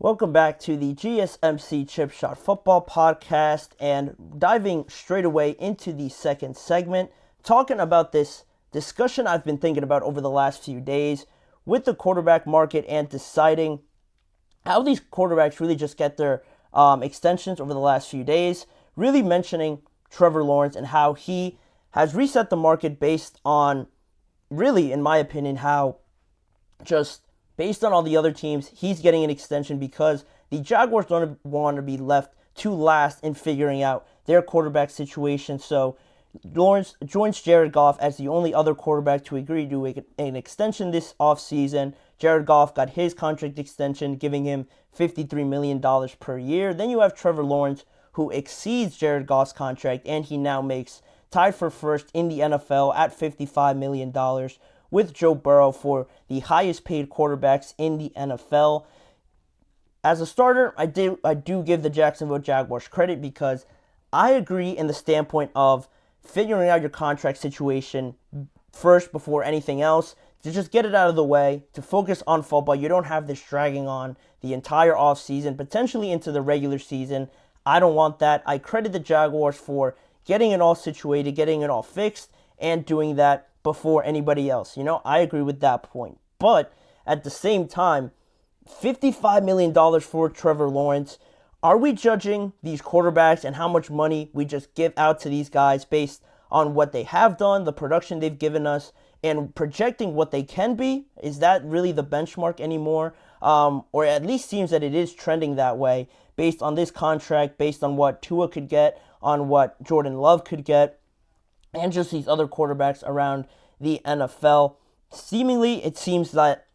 Welcome back to the GSMC Chip Shot Football Podcast, and diving straight away into the second segment, talking about this discussion I've been thinking about over the last few days with the quarterback market and deciding how these quarterbacks really just get their extensions over the last few days. Really mentioning Trevor Lawrence and how he has reset the market based on, really, in my opinion, how just based on all the other teams, he's getting an extension because the Jaguars don't want to be left to last in figuring out their quarterback situation. So Lawrence joins Jared Goff as the only other quarterback to agree to an extension this offseason. Jared Goff got his contract extension, giving him $53 million per year. Then you have Trevor Lawrence, who exceeds Jared Goff's contract, and he now makes tied for first in the NFL at $55 million with Joe Burrow for the highest paid quarterbacks in the NFL. As a starter, I do give the Jacksonville Jaguars credit because I agree in the standpoint of figuring out your contract situation first before anything else, to just get it out of the way, to focus on football. You don't have this dragging on the entire offseason, potentially into the regular season. I don't want that. I credit the Jaguars for getting it all situated, getting it all fixed, and doing that before anybody else. I agree with that point. But at the same time, $55 million for Trevor Lawrence. Are we judging these quarterbacks and how much money we just give out to these guys based on what they have done, the production they've given us, and projecting what they can be? Is that really the benchmark anymore? Or at least seems that it is trending that way based on this contract, based on what Tua could get, on what Jordan Love could get, and just these other quarterbacks around the NFL. Seemingly, it seems that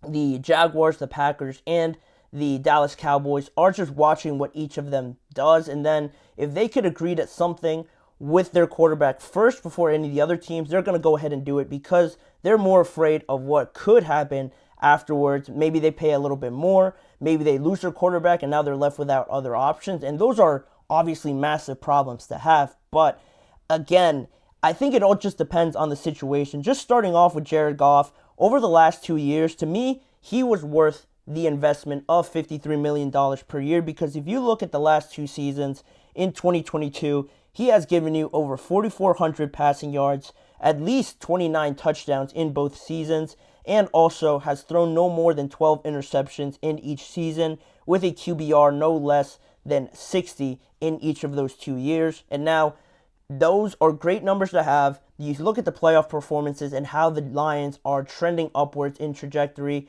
the Jaguars, the Packers, and the Dallas Cowboys are just watching what each of them does, and then if they could agree to something with their quarterback first before any of the other teams, they're going to go ahead and do it because they're more afraid of what could happen afterwards. Maybe they pay a little bit more, maybe they lose their quarterback and now they're left without other options, and those are obviously massive problems to have. But again, I think it all just depends on the situation. Just starting off with Jared Goff, over the last 2 years, to me, he was worth the investment of $53 million per year, because if you look at the last two seasons, in 2022, he has given you over 4,400 passing yards, at least 29 touchdowns in both seasons, and also has thrown no more than 12 interceptions in each season, with a QBR no less than 60 in each of those 2 years. And now, those are great numbers to have. You look at the playoff performances and how the Lions are trending upwards in trajectory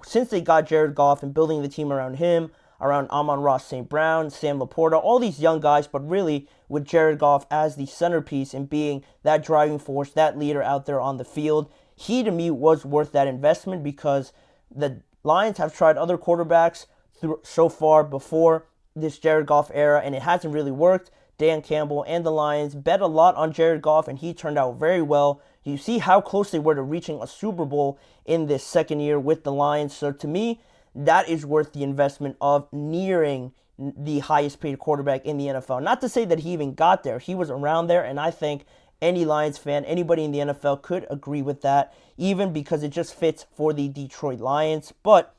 since they got Jared Goff and building the team around him, around Amon-Ra St. Brown, Sam Laporta, all these young guys, but really with Jared Goff as the centerpiece and being that driving force, that leader out there on the field. He, to me, was worth that investment because the Lions have tried other quarterbacks so far before this Jared Goff era, and it hasn't really worked. Dan Campbell and the Lions bet a lot on Jared Goff, and he turned out very well. You see how close they were to reaching a Super Bowl in this second year with the Lions. So to me, that is worth the investment of nearing the highest paid quarterback in the NFL. Not to say that he even got there. He was around there, and I think any Lions fan, anybody in the NFL could agree with that, even because it just fits for the Detroit Lions. But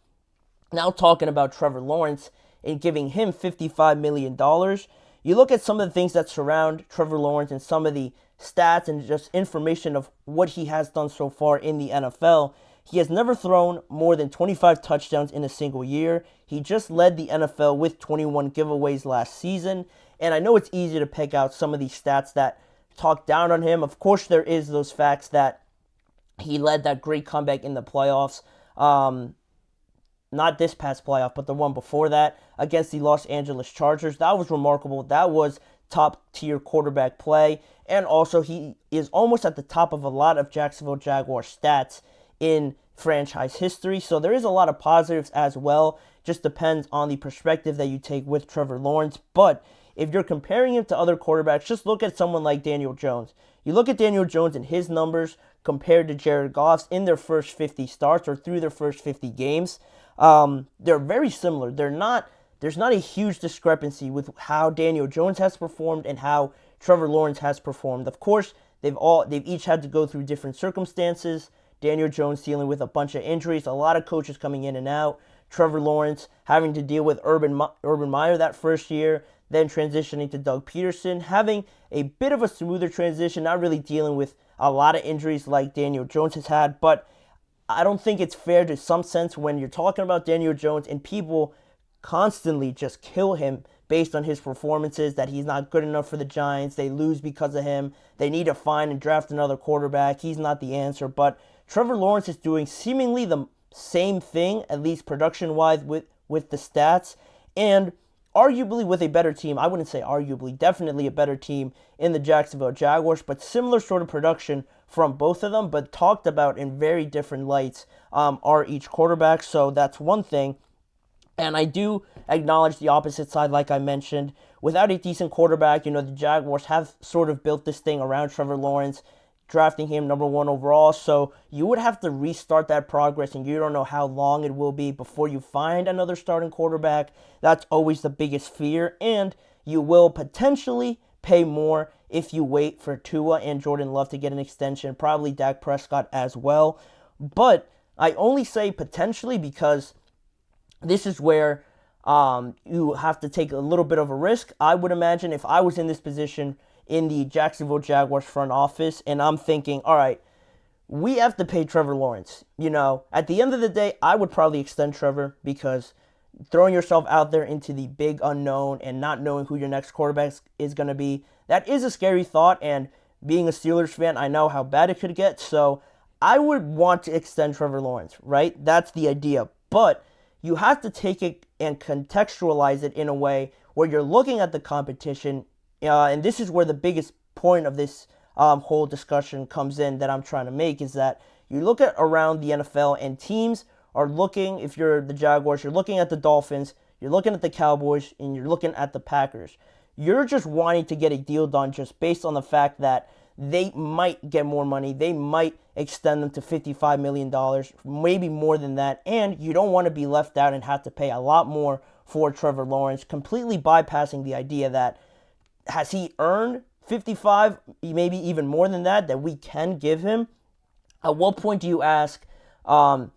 now talking about Trevor Lawrence and giving him $55 million, you look at some of the things that surround Trevor Lawrence and some of the stats and just information of what he has done so far in the NFL. He has never thrown more than 25 touchdowns in a single year. He just led the NFL with 21 giveaways last season. And I know it's easy to pick out some of these stats that talk down on him. Of course, there is those facts that he led that great comeback in the playoffs. Not this past playoff, but the one before that against the Los Angeles Chargers. That was remarkable. That was top-tier quarterback play. And also, he is almost at the top of a lot of Jacksonville Jaguars stats in franchise history. So there is a lot of positives as well. Just depends on the perspective that you take with Trevor Lawrence. But if you're comparing him to other quarterbacks, just look at someone like Daniel Jones. You look at Daniel Jones and his numbers compared to Jared Goff's in their first 50 starts or through their first 50 games. They're very similar. There's not a huge discrepancy with how Daniel Jones has performed and how Trevor Lawrence has performed. Of course, they've each had to go through different circumstances. Daniel Jones dealing with a bunch of injuries, a lot of coaches coming in and out. Trevor Lawrence having to deal with Urban Meyer that first year, then transitioning to Doug Peterson, having a bit of a smoother transition, not really dealing with a lot of injuries like Daniel Jones has had. But I don't think it's fair to some sense when you're talking about Daniel Jones and people constantly just kill him based on his performances, that he's not good enough for the Giants, they lose because of him, they need to find and draft another quarterback, he's not the answer. But Trevor Lawrence is doing seemingly the same thing, at least production-wise, with the stats, and arguably with a better team. I wouldn't say arguably, definitely a better team in the Jacksonville Jaguars, but similar sort of production from both of them, but talked about in very different lights are each quarterback. So that's one thing. And I do acknowledge the opposite side, like I mentioned. Without a decent quarterback, the Jaguars have sort of built this thing around Trevor Lawrence, drafting him number 1 overall. So you would have to restart that progress, and you don't know how long it will be before you find another starting quarterback. That's always the biggest fear. And you will potentially pay more if you wait for Tua and Jordan Love to get an extension, probably Dak Prescott as well. But I only say potentially because this is where you have to take a little bit of a risk. I would imagine if I was in this position in the Jacksonville Jaguars front office and I'm thinking, all right, we have to pay Trevor Lawrence. At the end of the day, I would probably extend Trevor, because throwing yourself out there into the big unknown and not knowing who your next quarterback is going to be, that is a scary thought. And being a Steelers fan, I know how bad it could get. So I would want to extend Trevor Lawrence, right? That's the idea. But you have to take it and contextualize it in a way where you're looking at the competition. And this is where the biggest point of this whole discussion comes in that I'm trying to make, is that you look at around the NFL and teams are looking, if you're the Jaguars, you're looking at the Dolphins, you're looking at the Cowboys, and you're looking at the Packers. You're just wanting to get a deal done just based on the fact that they might get more money. They might extend them to $55 million, maybe more than that. And you don't want to be left out and have to pay a lot more for Trevor Lawrence, completely bypassing the idea that has he earned 55, maybe even more than that we can give him? At what point do you ask, are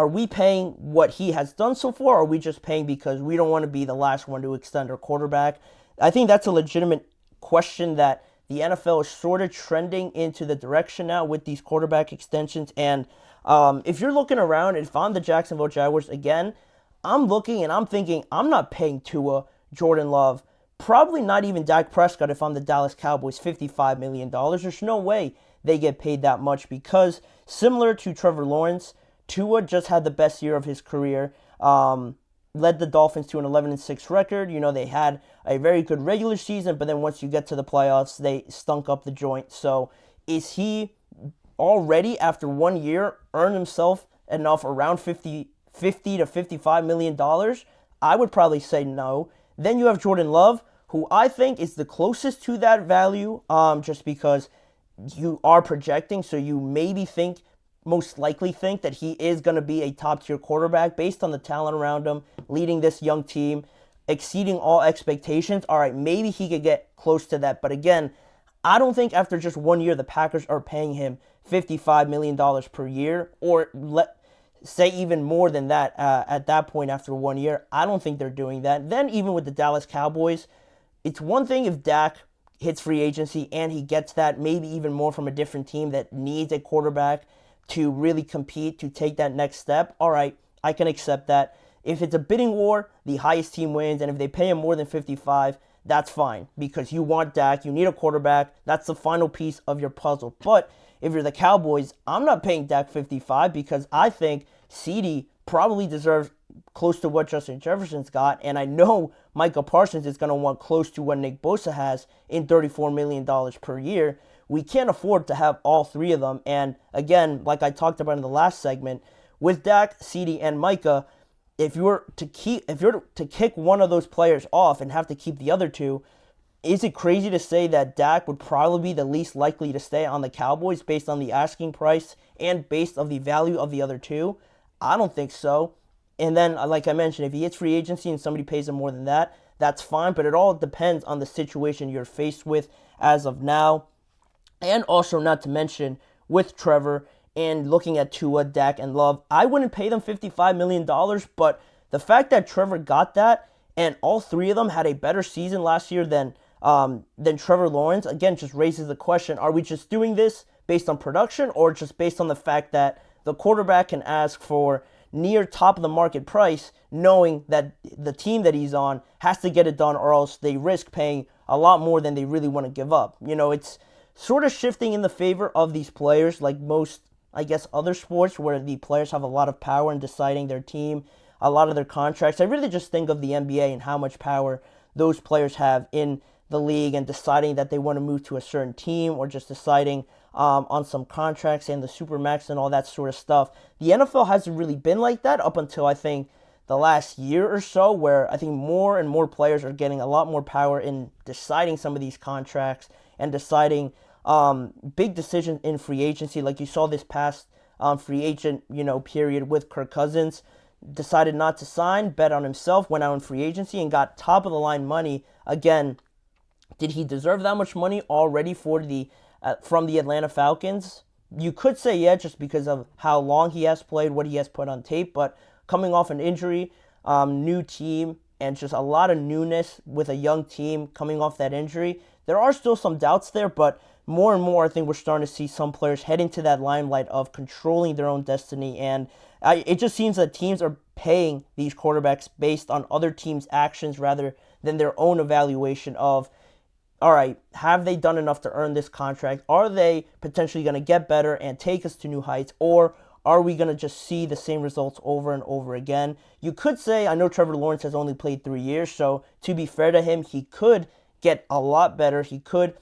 we paying what he has done so far, or are we just paying because we don't want to be the last one to extend our quarterback? I think that's a legitimate question that the NFL is sort of trending into the direction now with these quarterback extensions. And if you're looking around, if I'm the Jacksonville Jaguars, again, I'm looking and I'm thinking, I'm not paying Tua, Jordan Love, probably not even Dak Prescott if I'm the Dallas Cowboys, $55 million. There's no way they get paid that much, because similar to Trevor Lawrence, Tua just had the best year of his career. Led the Dolphins to an 11-6 record. They had a very good regular season, but then once you get to the playoffs, they stunk up the joint. So is he already, after 1 year, earned himself enough around $50 to $55 million? I would probably say no. Then you have Jordan Love, who I think is the closest to that value, just because you are projecting, so you maybe most likely think that he is going to be a top-tier quarterback based on the talent around him, leading this young team, exceeding all expectations. All right, maybe he could get close to that. But again, I don't think after just 1 year the Packers are paying him $55 million per year, or say even more than that at that point after 1 year. I don't think they're doing that. Then even with the Dallas Cowboys, it's one thing if Dak hits free agency and he gets that, maybe even more from a different team that needs a quarterback to really compete, to take that next step. All right, I can accept that. If it's a bidding war, the highest team wins, and if they pay him more than 55, that's fine, because you want Dak, you need a quarterback, that's the final piece of your puzzle. But if you're the Cowboys, I'm not paying Dak 55, because I think CeeDee probably deserves close to what Justin Jefferson's got, and I know Micah Parsons is going to want close to what Nick Bosa has in $34 million per year. We can't afford to have all three of them. And again, like I talked about in the last segment, with Dak, CeeDee, and Micah, if you're to kick one of those players off and have to keep the other two, is it crazy to say that Dak would probably be the least likely to stay on the Cowboys based on the asking price and based on the value of the other two? I don't think so. And then, like I mentioned, if he hits free agency and somebody pays him more than that, that's fine. But it all depends on the situation you're faced with as of now. And also, not to mention, with Trevor and looking at Tua, Dak, and Love, I wouldn't pay them $55 million, but the fact that Trevor got that, and all three of them had a better season last year than Trevor Lawrence, again, just raises the question, are we just doing this based on production, or just based on the fact that the quarterback can ask for near top of the market price, knowing that the team that he's on has to get it done, or else they risk paying a lot more than they really want to give up. It's sort of shifting in the favor of these players, like most, I guess, other sports where the players have a lot of power in deciding their team, a lot of their contracts. I really just think of the NBA and how much power those players have in the league and deciding that they want to move to a certain team, or just deciding on some contracts and the supermax and all that sort of stuff. The NFL hasn't really been like that up until, I think, the last year or so, where I think more and more players are getting a lot more power in deciding some of these contracts and deciding big decisions in free agency. Like you saw this past free agent period with Kirk Cousins, decided not to sign, bet on himself, went out in free agency and got top of the line money. Again, did he deserve that much money already from the Atlanta Falcons? You could say yeah, just because of how long he has played, what he has put on tape, but coming off an injury, new team, and just a lot of newness with a young team coming off that injury, there are still some doubts there, but more and more I think we're starting to see some players head into that limelight of controlling their own destiny, and it just seems that teams are paying these quarterbacks based on other teams' actions rather than their own evaluation of, all right, have they done enough to earn this contract? Are they potentially going to get better and take us to new heights? Or are we going to just see the same results over and over again? You could say, I know Trevor Lawrence has only played 3 years, so to be fair to him, he could get a lot better. He could,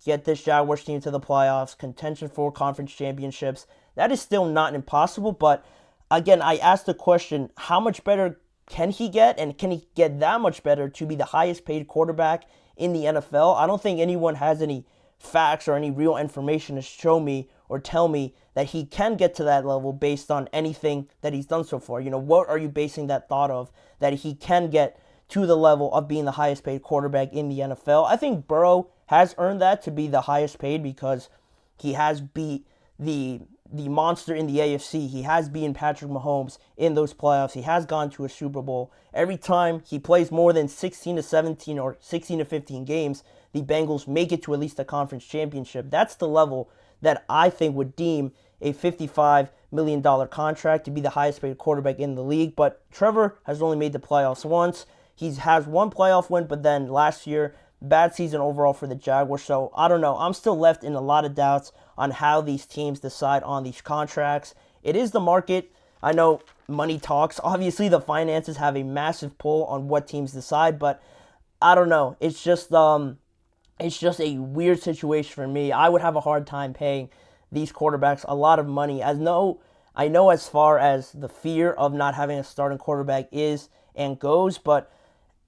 get this Jaguars team to the playoffs, contention for conference championships. That is still not impossible, but again, I asked the question, how much better can he get? And can he get that much better to be the highest paid quarterback in the NFL? I don't think anyone has any facts or any real information to show me or tell me that he can get to that level based on anything that he's done so far. What are you basing that thought of, that he can get to the level of being the highest paid quarterback in the NFL? I think Burrow has earned that to be the highest paid because he has beat the monster in the AFC. He has beaten Patrick Mahomes in those playoffs. He has gone to a Super Bowl. Every time he plays more than 16 to 17 or 16 to 15 games, the Bengals make it to at least a conference championship. That's the level that I think would deem a $55 million contract to be the highest paid quarterback in the league. But Trevor has only made the playoffs once. He has one playoff win, but then last year, bad season overall for the Jaguars. So I don't know. I'm still left in a lot of doubts on how these teams decide on these contracts. It is the market. I know money talks. Obviously, the finances have a massive pull on what teams decide, but I don't know. It's just a weird situation for me. I would have a hard time paying these quarterbacks a lot of money. I know as far as the fear of not having a starting quarterback is and goes, but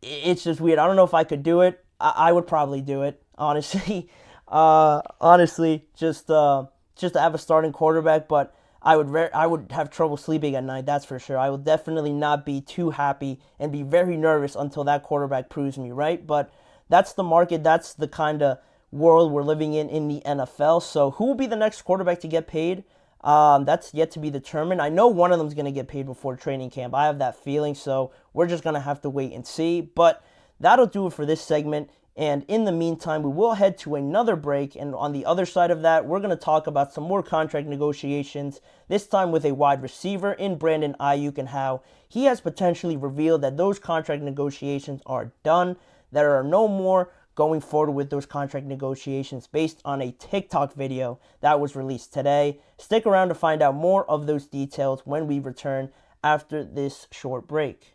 it's just weird. I don't know if I could do it. I would probably do it, honestly. Just to have a starting quarterback, but I would have trouble sleeping at night, that's for sure. I will definitely not be too happy and be very nervous until that quarterback proves me right. But that's the market. That's the kind of world we're living in the NFL. So who will be the next quarterback to get paid? That's yet to be determined. I know one of them is going to get paid before training camp. I have that feeling, so we're just going to have to wait and see. But that'll do it for this segment. And in the meantime, we will head to another break. And on the other side of that, we're going to talk about some more contract negotiations, this time with a wide receiver in Brandon Ayuk and how he has potentially revealed that those contract negotiations are done. There are no more going forward with those contract negotiations based on a TikTok video that was released today. Stick around to find out more of those details when we return after this short break.